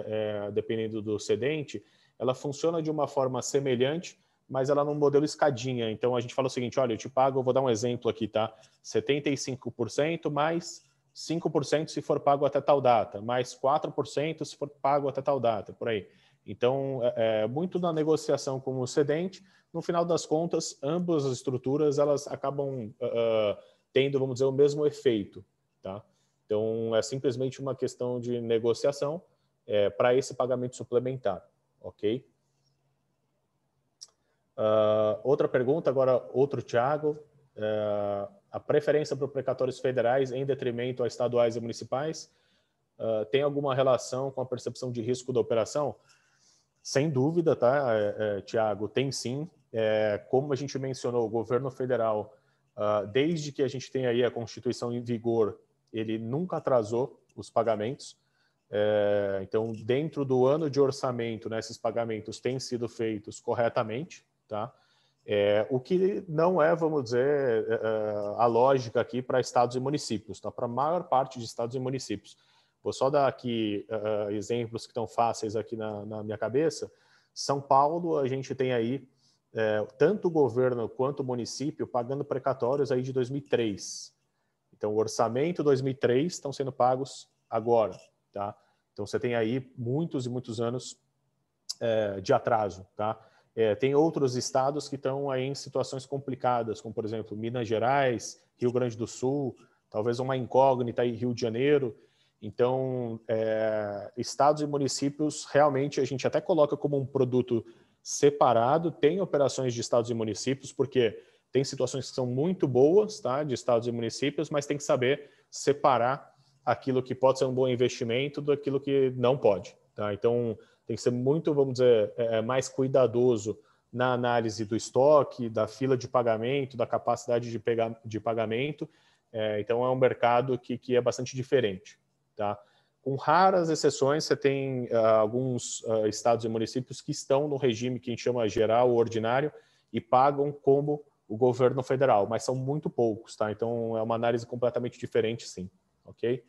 dependendo do cedente, ela funciona de uma forma semelhante, mas ela num modelo escadinha. Então, a gente fala o seguinte, olha, eu te pago, eu vou dar um exemplo aqui, tá? 75% mais 5% se for pago até tal data, mais 4% se for pago até tal data, por aí. Então, muito na negociação com o cedente, no final das contas, ambas as estruturas, elas acabam tendo, vamos dizer, o mesmo efeito, tá? Então, é simplesmente uma questão de negociação para esse pagamento suplementar, ok? Outra pergunta, agora outro Thiago. A preferência para precatórios federais em detrimento a estaduais e municipais tem alguma relação com a percepção de risco da operação? Sem dúvida, tá, Thiago, tem sim. Como a gente mencionou, o governo federal, desde que a gente tem aí a Constituição em vigor, ele nunca atrasou os pagamentos. Então, dentro do ano de orçamento, né, esses pagamentos têm sido feitos corretamente, tá? O que não vamos dizer, a lógica aqui para estados e municípios, tá? Para a maior parte de estados e municípios. Vou só dar aqui exemplos que estão fáceis aqui na minha cabeça. São Paulo, a gente tem aí tanto o governo quanto o município pagando precatórios aí de 2003. Então, o orçamento 2003 estão sendo pagos agora, tá? Então, você tem aí muitos e muitos anos de atraso, tá? Tem outros estados que estão aí em situações complicadas, como, por exemplo, Minas Gerais, Rio Grande do Sul, talvez uma incógnita aí, Rio de Janeiro. Então, estados e municípios, realmente, a gente até coloca como um produto separado, tem operações de estados e municípios, porque tem situações que são muito boas, tá, de estados e municípios, mas tem que saber separar aquilo que pode ser um bom investimento daquilo que não pode, tá? Então, tem que ser muito, vamos dizer, mais cuidadoso na análise do estoque, da fila de pagamento, da capacidade de pagamento. Então, é um mercado que é bastante diferente, tá? Com raras exceções, você tem alguns estados e municípios que estão no regime que a gente chama geral ou ordinário e pagam como o governo federal, mas são muito poucos, tá? Então, é uma análise completamente diferente, sim, ok?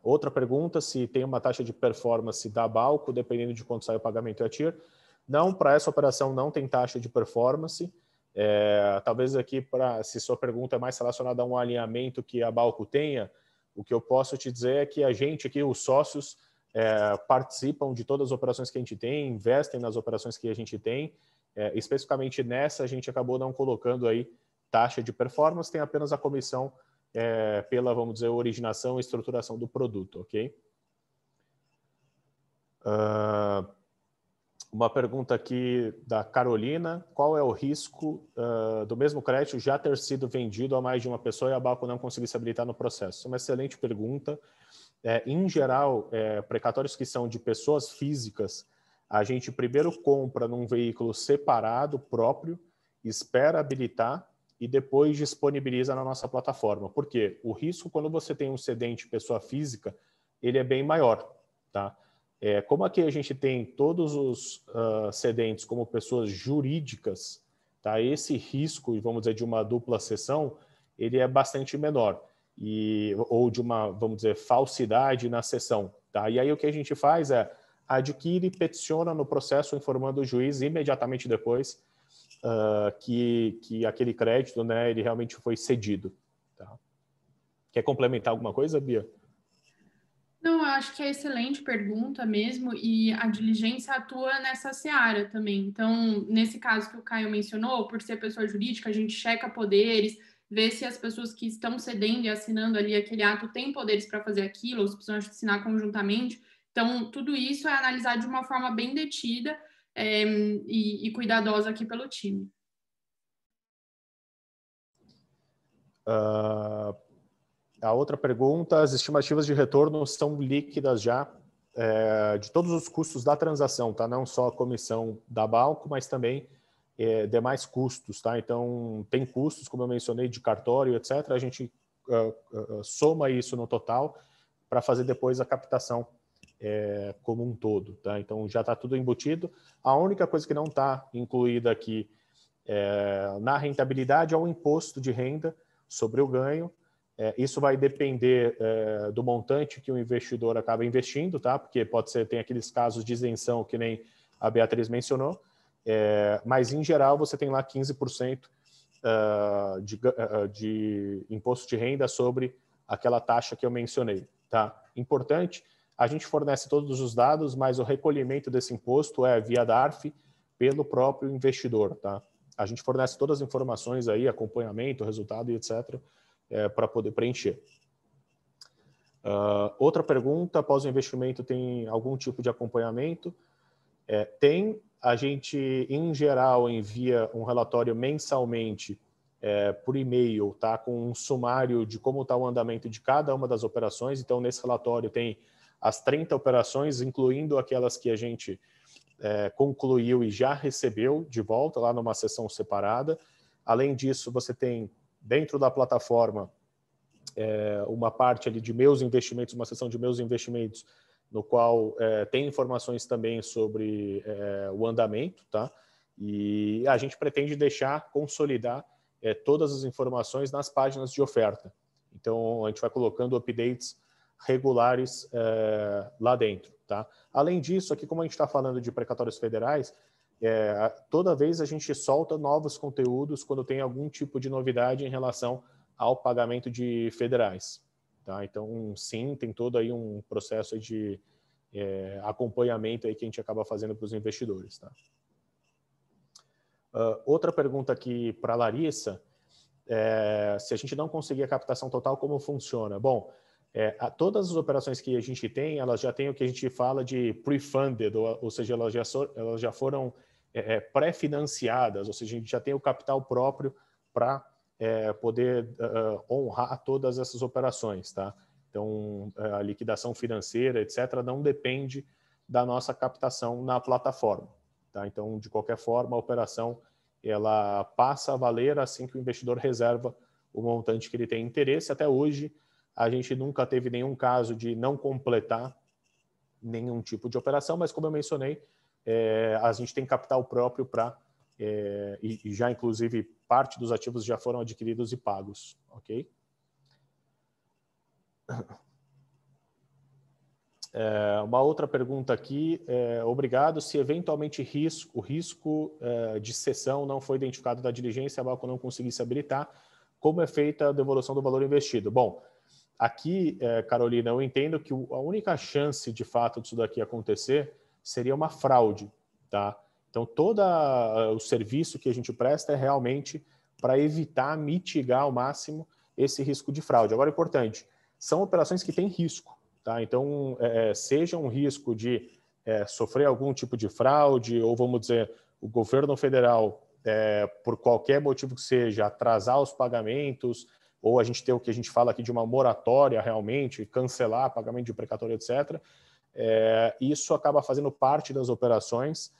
Outra pergunta, se tem uma taxa de performance da Balco, dependendo de quanto sai o pagamento a TIR. Não, para essa operação não tem taxa de performance. Talvez aqui, se sua pergunta é mais relacionada a um alinhamento que a Balco tenha, o que eu posso te dizer é que a gente aqui, os sócios, participam de todas as operações que a gente tem, investem nas operações que a gente tem. Especificamente nessa, a gente acabou não colocando aí taxa de performance, tem apenas a comissão pela, vamos dizer, originação e estruturação do produto, ok? Uma pergunta aqui da Carolina. Qual é o risco do mesmo crédito já ter sido vendido a mais de uma pessoa e a Balco não conseguir se habilitar no processo? Uma excelente pergunta. Em geral, precatórios que são de pessoas físicas, a gente primeiro compra num veículo separado, próprio, espera habilitar e depois disponibiliza na nossa plataforma. Por quê? O risco, quando você tem um cedente pessoa física, ele é bem maior, tá? Como aqui a gente tem todos os cedentes como pessoas jurídicas, tá? Esse risco, vamos dizer, de uma dupla cessão, ele é bastante menor. Ou de uma, vamos dizer, falsidade na cessão, tá? E aí o que a gente faz adquire e peticiona no processo informando o juiz imediatamente depois que aquele crédito, né, ele realmente foi cedido. Tá? Quer complementar alguma coisa, Bia? Não, eu acho que é excelente pergunta mesmo, e a diligência atua nessa seara também. Então, nesse caso que o Caio mencionou, por ser pessoa jurídica, a gente checa poderes, vê se as pessoas que estão cedendo e assinando ali aquele ato têm poderes para fazer aquilo, ou se precisam assinar conjuntamente. Então, tudo isso é analisado de uma forma bem detida e cuidadosa aqui pelo time. A outra pergunta, as estimativas de retorno são líquidas já de todos os custos da transação, tá? Não só a comissão da Balco, mas também demais custos, tá? Então, tem custos, como eu mencionei, de cartório, etc. A gente soma isso no total para fazer depois a captação como um todo, tá? Então, já está tudo embutido. A única coisa que não está incluída aqui na rentabilidade é o imposto de renda sobre o ganho. Isso vai depender do montante que o investidor acaba investindo, tá? Porque pode ser, tem aqueles casos de isenção que nem a Beatriz mencionou, mas em geral você tem lá 15% de imposto de renda sobre aquela taxa que eu mencionei, tá? Importante, a gente fornece todos os dados, mas o recolhimento desse imposto é via DARF pelo próprio investidor, tá? A gente fornece todas as informações aí, acompanhamento, resultado e etc., para poder preencher. Outra pergunta, após o investimento tem algum tipo de acompanhamento? Tem. A gente, em geral, envia um relatório mensalmente por e-mail, tá? Com um sumário de como está o andamento de cada uma das operações. Então, nesse relatório tem as 30 operações, incluindo aquelas que a gente concluiu e já recebeu de volta lá numa seção separada. Além disso, você tem dentro da plataforma uma parte ali de meus investimentos, uma seção de meus investimentos, no qual tem informações também sobre o andamento, tá? E a gente pretende consolidar todas as informações nas páginas de oferta. Então, a gente vai colocando updates regulares lá dentro, tá? Além disso, aqui como a gente está falando de precatórios federais, toda vez a gente solta novos conteúdos quando tem algum tipo de novidade em relação ao pagamento de federais, tá? Então, sim, tem todo aí um processo de acompanhamento aí que a gente acaba fazendo para os investidores, tá? Outra pergunta aqui para a Larissa, se a gente não conseguir a captação total, como funciona? Bom, todas as operações que a gente tem, elas já têm o que a gente fala de pre-funded, ou seja, elas já foram pré-financiadas, ou seja, a gente já tem o capital próprio para poder honrar todas essas operações, tá? Então, a liquidação financeira, etc., não depende da nossa captação na plataforma, tá? Então, de qualquer forma, a operação ela passa a valer assim que o investidor reserva o montante que ele tem interesse. Até hoje, a gente nunca teve nenhum caso de não completar nenhum tipo de operação, mas como eu mencionei, a gente tem capital próprio para, e já inclusive parte dos ativos já foram adquiridos e pagos, ok? Uma outra pergunta aqui, obrigado, se eventualmente o risco de cessão não foi identificado da diligência, a Balco não conseguisse habilitar, como é feita a devolução do valor investido? Bom, aqui, Carolina, eu entendo que a única chance de fato disso daqui acontecer seria uma fraude, tá? Então, todo o serviço que a gente presta é realmente para evitar, mitigar ao máximo esse risco de fraude. Agora, importante, são operações que têm risco, tá? Então, seja um risco de sofrer algum tipo de fraude, ou vamos dizer, o governo federal, por qualquer motivo que seja, atrasar os pagamentos, ou a gente ter o que a gente fala aqui de uma moratória realmente, cancelar pagamento de precatório, etc. Isso acaba fazendo parte das operações.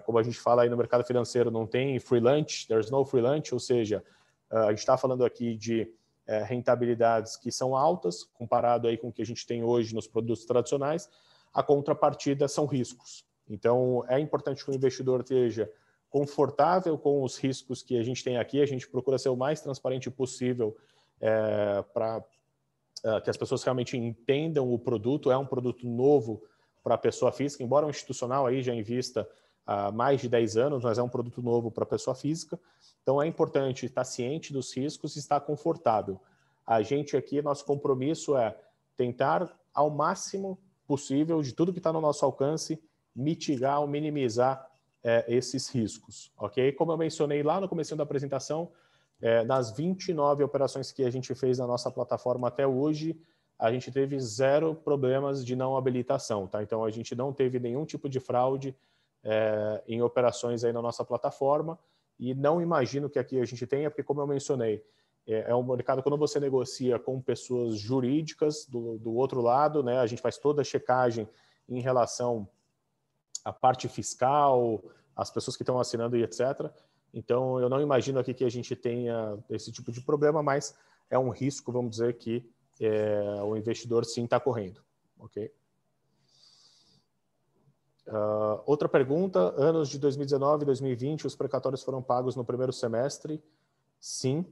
Como a gente fala aí no mercado financeiro, não tem free lunch, there's no free lunch, ou seja, a gente está falando aqui de rentabilidades que são altas, comparado aí com o que a gente tem hoje nos produtos tradicionais. A contrapartida são riscos. Então, é importante que o investidor esteja confortável com os riscos que a gente tem aqui. A gente procura ser o mais transparente possível para que as pessoas realmente entendam o produto. É um produto novo para a pessoa física, embora o institucional aí já invista há mais de 10 anos, mas é um produto novo para a pessoa física. Então, é importante estar ciente dos riscos e estar confortável. A gente aqui, nosso compromisso é tentar, ao máximo possível, de tudo que está no nosso alcance, mitigar ou minimizar esses riscos, ok? Como eu mencionei lá no começo da apresentação, nas 29 operações que a gente fez na nossa plataforma até hoje, a gente teve 0 problemas de não habilitação, tá? Então, a gente não teve nenhum tipo de fraude em operações aí na nossa plataforma, e não imagino que aqui a gente tenha, porque como eu mencionei, É um mercado quando você negocia com pessoas jurídicas do outro lado, né? A gente faz toda a checagem em relação à parte fiscal, as pessoas que estão assinando e etc. Então, eu não imagino aqui que a gente tenha esse tipo de problema, mas é um risco, vamos dizer, que o investidor sim está correndo. Ok? Outra pergunta, anos de 2019 e 2020, os precatórios foram pagos no primeiro semestre? Sim.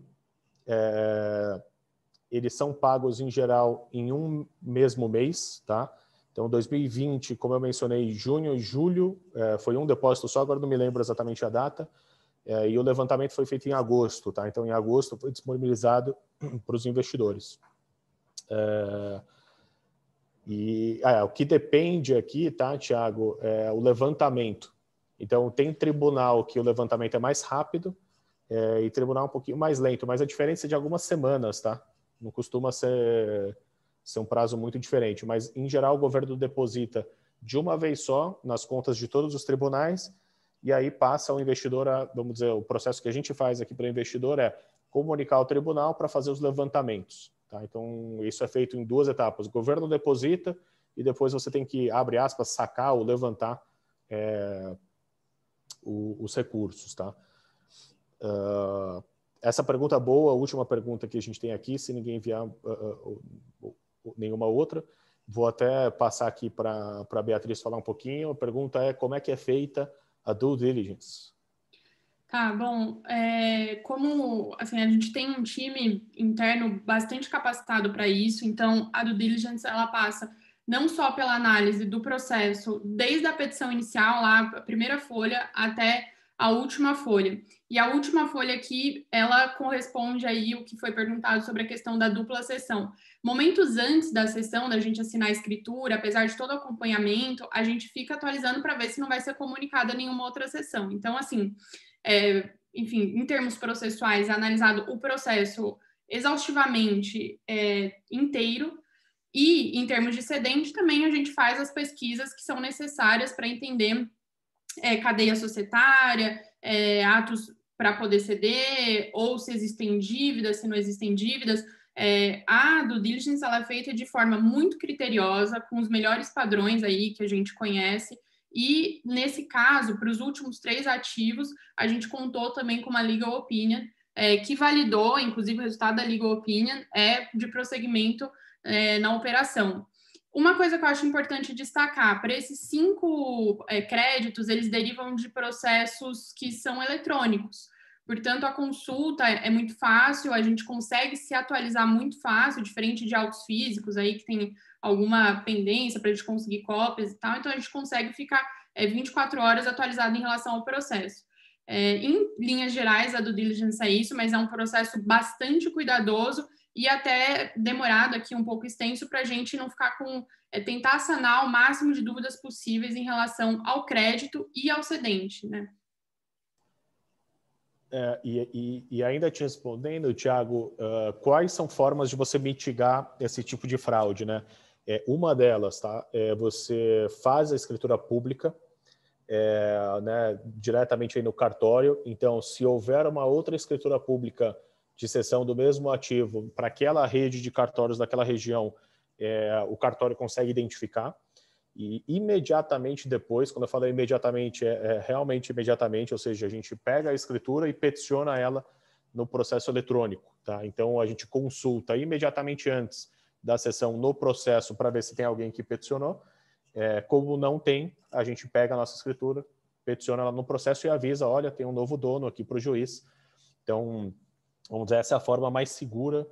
Eles são pagos, em geral, em um mesmo mês, tá? Então, 2020, como eu mencionei, junho e julho, foi um depósito só, agora não me lembro exatamente a data, e o levantamento foi feito em agosto, tá? Então, em agosto foi disponibilizado para os investidores. O que depende aqui, tá, Thiago, é o levantamento. Então, tem tribunal que o levantamento é mais rápido e tribunal um pouquinho mais lento, mas a diferença é de algumas semanas, tá? Não costuma ser um prazo muito diferente, mas, em geral, o governo deposita de uma vez só nas contas de todos os tribunais e aí passa o investidor vamos dizer, o processo que a gente faz aqui para o investidor é comunicar ao tribunal para fazer os levantamentos. Tá? Então, isso é feito em duas etapas. O governo deposita e depois você tem que, abre aspas, sacar ou levantar os recursos. Tá? Essa pergunta é boa, a última pergunta que a gente tem aqui, se ninguém enviar nenhuma outra, vou até passar aqui para a Beatriz falar um pouquinho. A pergunta é como é que é feita a due diligence? Tá, bom, como assim, a gente tem um time interno bastante capacitado para isso, então a due diligence ela passa não só pela análise do processo, desde a petição inicial, lá, a primeira folha, até a última folha. E a última folha aqui, ela corresponde aí o que foi perguntado sobre a questão da dupla sessão. Momentos antes da sessão, da gente assinar a escritura, apesar de todo o acompanhamento, a gente fica atualizando para ver se não vai ser comunicada nenhuma outra sessão. Então, assim, enfim, em termos processuais, analisado o processo exaustivamente inteiro, e em termos de cedente também a gente faz as pesquisas que são necessárias para entender cadeia societária, atos para poder ceder, ou se existem dívidas, se não existem dívidas. A due diligence ela é feita de forma muito criteriosa, com os melhores padrões aí que a gente conhece, e nesse caso, para os últimos 3 ativos, a gente contou também com uma legal opinion, que validou, inclusive o resultado da legal opinion de prosseguimento na operação. Uma coisa que eu acho importante destacar, para esses 5 créditos, eles derivam de processos que são eletrônicos. Portanto, a consulta é muito fácil, a gente consegue se atualizar muito fácil, diferente de autos físicos aí que tem alguma pendência para a gente conseguir cópias e tal. Então, a gente consegue ficar 24 horas atualizado em relação ao processo. Em linhas gerais, a due diligence é isso, mas é um processo bastante cuidadoso e até demorado aqui, um pouco extenso, para a gente não ficar tentar sanar o máximo de dúvidas possíveis em relação ao crédito e ao cedente, né? E ainda te respondendo, Thiago, quais são formas de você mitigar esse tipo de fraude, né? Uma delas, tá? Você faz a escritura pública, né, diretamente aí no cartório. Então, se houver uma outra escritura pública de cessão do mesmo ativo para aquela rede de cartórios daquela região, o cartório consegue identificar. E imediatamente depois, quando eu falo imediatamente, realmente imediatamente, ou seja, a gente pega a escritura e peticiona ela no processo eletrônico. Tá? Então, a gente consulta imediatamente antes da sessão no processo para ver se tem alguém que peticionou. Como não tem, a gente pega a nossa escritura, peticiona ela no processo e avisa, olha, tem um novo dono aqui para o juiz. Então, vamos dizer, essa é a forma mais segura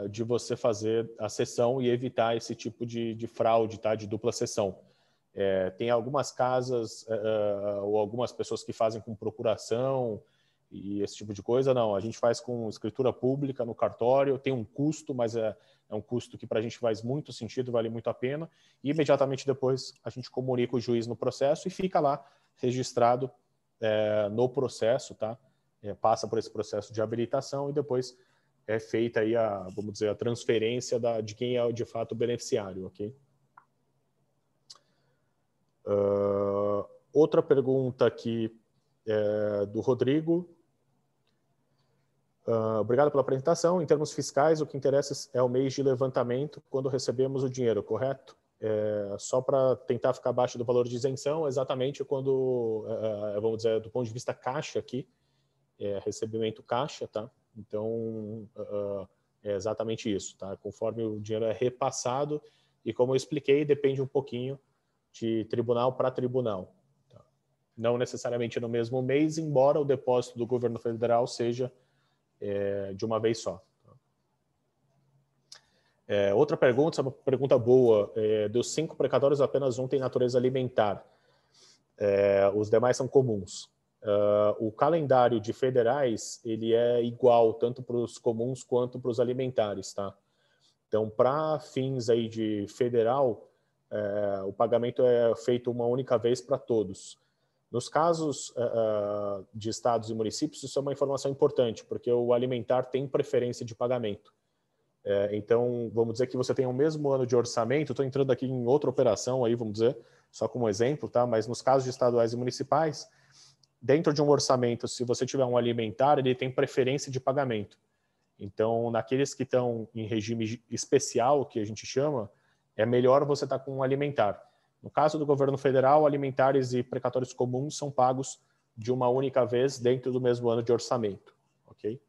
de você fazer a cessão e evitar esse tipo de fraude, tá? De dupla cessão. Tem algumas casas ou algumas pessoas que fazem com procuração e esse tipo de coisa. Não, a gente faz com escritura pública no cartório, tem um custo, mas é um custo que para a gente faz muito sentido, vale muito a pena. E imediatamente depois a gente comunica o juiz no processo e fica lá registrado no processo, tá? Passa por esse processo de habilitação e depois é feita aí vamos dizer, a transferência de quem é de fato o beneficiário, ok? Outra pergunta aqui do Rodrigo. Obrigado pela apresentação. Em termos fiscais, o que interessa é o mês de levantamento, quando recebemos o dinheiro, correto? Só para tentar ficar abaixo do valor de isenção, exatamente quando, vamos dizer, do ponto de vista caixa aqui, recebimento caixa, tá? Então, é exatamente isso, tá? Conforme o dinheiro é repassado, e como eu expliquei, depende um pouquinho de tribunal para tribunal. Tá? Não necessariamente no mesmo mês, embora o depósito do governo federal seja de uma vez só. Outra pergunta, uma pergunta boa, dos 5 precatórios, apenas um tem natureza alimentar. Os demais são comuns. O calendário de federais, ele é igual tanto para os comuns quanto para os alimentares, tá? Então, para fins aí de federal, o pagamento é feito uma única vez para todos. Nos casos de estados e municípios, isso é uma informação importante, porque o alimentar tem preferência de pagamento. Então, vamos dizer que você tem o mesmo ano de orçamento, estou entrando aqui em outra operação, aí, vamos dizer, só como exemplo, tá? Mas nos casos de estaduais e municipais, dentro de um orçamento, se você tiver um alimentar, ele tem preferência de pagamento. Então, naqueles que estão em regime especial, que a gente chama, é melhor você estar com um alimentar. No caso do governo federal, alimentares e precatórios comuns são pagos de uma única vez dentro do mesmo ano de orçamento. Ok?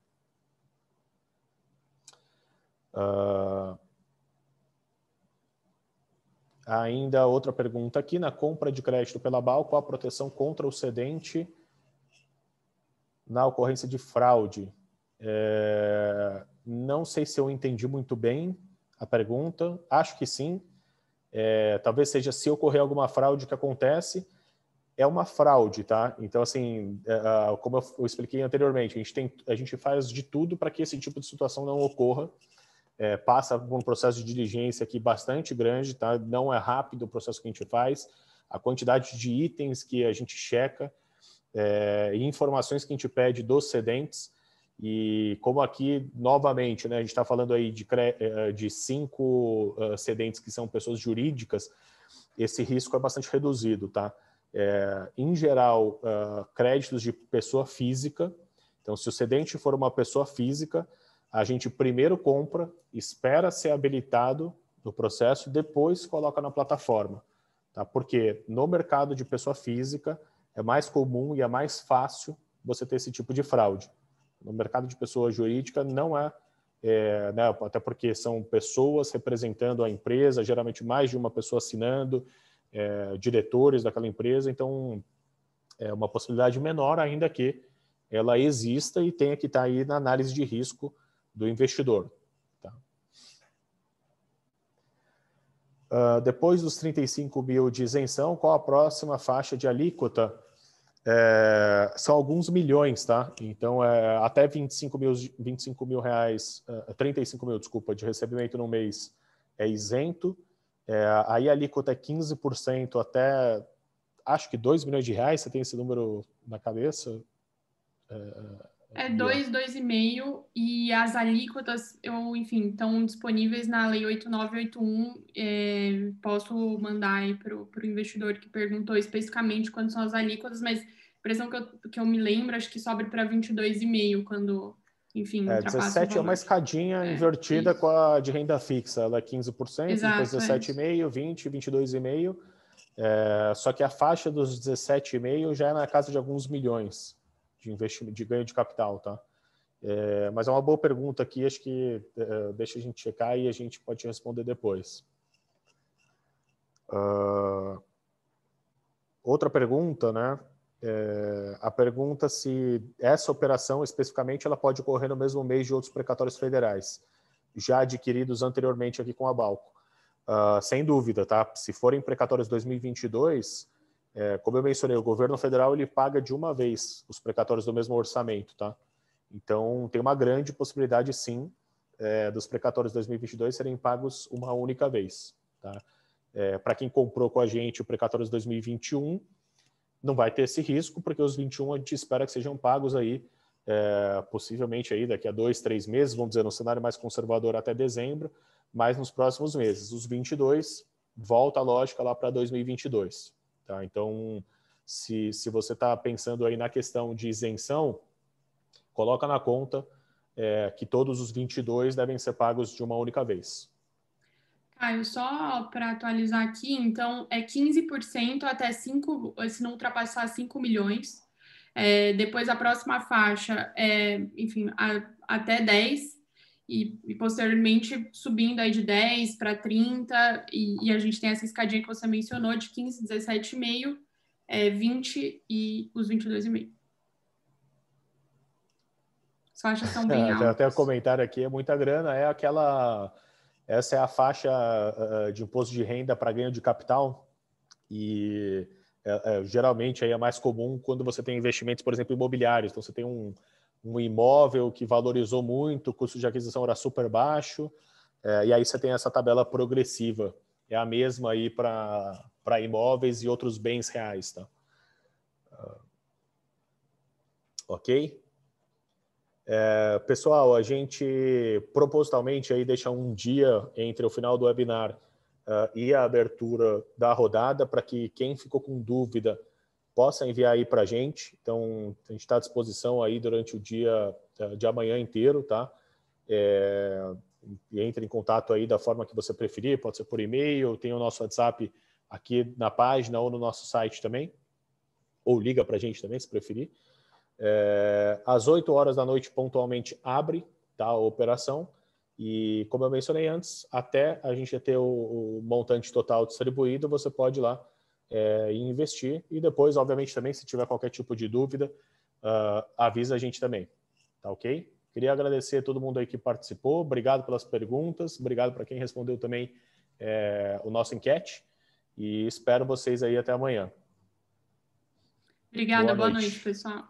Ainda outra pergunta aqui. Na compra de crédito pela BAL, qual a proteção contra o cedente na ocorrência de fraude? Não sei se eu entendi muito bem a pergunta. Acho que sim. Talvez seja se ocorrer alguma fraude que acontece, é uma fraude, tá? Então, assim, como eu expliquei anteriormente, a gente faz de tudo para que esse tipo de situação não ocorra. Passa por um processo de diligência aqui bastante grande, tá? Não é rápido o processo que a gente faz. A quantidade de itens que a gente checa e informações que a gente pede dos cedentes. E como aqui, novamente, né, a gente está falando aí de 5 cedentes que são pessoas jurídicas, esse risco é bastante reduzido, tá? Em geral, créditos de pessoa física. Então, se o cedente for uma pessoa física, a gente primeiro compra, espera ser habilitado no processo, depois coloca na plataforma. Tá? Porque no mercado de pessoa física é mais comum e é mais fácil você ter esse tipo de fraude. No mercado de pessoa jurídica não né, até porque são pessoas representando a empresa, geralmente mais de uma pessoa assinando, diretores daquela empresa, então é uma possibilidade menor, ainda que ela exista e tenha que estar aí na análise de risco do investidor. Tá? Depois dos 35 mil de isenção, qual a próxima faixa de alíquota? São alguns milhões, tá? Então, até 25 mil reais, 35 mil, desculpa, de recebimento no mês é isento. Aí a alíquota é 15% até, acho que 2 milhões de reais, você tem esse número na cabeça? 2,5, e as alíquotas, enfim, estão disponíveis na Lei 8981. Posso mandar aí para o investidor que perguntou especificamente quando são as alíquotas, mas a impressão que eu me lembro, acho que sobe para 22,5 quando, enfim, ultrapassa 17 o é uma valor. escadinha invertida com a de renda fixa, ela é 15%, Exato, depois 17,5%, 20%, 22,5%. Só que a faixa dos 17,5 já é na casa de alguns milhões de investimento, de ganho de capital, tá? Mas é uma boa pergunta aqui, acho que deixa a gente checar e a gente pode responder depois. Outra pergunta, né? A pergunta se essa operação especificamente ela pode ocorrer no mesmo mês de outros precatórios federais, já adquiridos anteriormente aqui com a Balco. Sem dúvida, tá? Se forem precatórios 2022, como eu mencionei, o governo federal ele paga de uma vez os precatórios do mesmo orçamento, tá? Então, tem uma grande possibilidade, sim, dos precatórios 2022 serem pagos uma única vez, tá? Para quem comprou com a gente o precatórios 2021, não vai ter esse risco, porque os 21 a gente espera que sejam pagos aí, possivelmente aí daqui a 2, 3 meses, vamos dizer, no cenário mais conservador até dezembro, mas nos próximos meses. Os 22, volta a lógica lá para 2022. Tá? Então, se você está pensando aí na questão de isenção, coloca na conta que todos os 22 devem ser pagos de uma única vez. Caio, só para atualizar aqui, então é 15% até 5, se não ultrapassar 5 milhões. Depois a próxima faixa enfim, até 10, e posteriormente subindo aí de 10 para 30, e a gente tem essa escadinha que você mencionou de 15, 17,5, 20 e os 22,5. As faixas são bem altas. Até o comentário aqui, é muita grana, essa é a faixa de imposto de renda para ganho de capital, e geralmente aí é mais comum quando você tem investimentos, por exemplo, imobiliários. Então você tem um imóvel que valorizou muito, o custo de aquisição era super baixo, e aí você tem essa tabela progressiva. É a mesma aí para imóveis e outros bens reais, tá? Ok? Pessoal, a gente propositalmente aí deixa um dia entre o final do webinar e a abertura da rodada para que quem ficou com dúvida possa enviar aí para a gente. Então, a gente está à disposição aí durante o dia de amanhã inteiro, tá? E entre em contato aí da forma que você preferir, pode ser por e-mail, tem o nosso WhatsApp aqui na página ou no nosso site também, ou liga para a gente também, se preferir. Às 8 horas da noite, pontualmente, abre, tá, a operação. E, como eu mencionei antes, até a gente ter o montante total distribuído, você pode ir lá e investir. E depois, obviamente, também, se tiver qualquer tipo de dúvida, avisa a gente também. Tá ok? Queria agradecer a todo mundo aí que participou. Obrigado pelas perguntas. Obrigado para quem respondeu também o nosso enquete. E espero vocês aí até amanhã. Obrigada, boa noite, pessoal.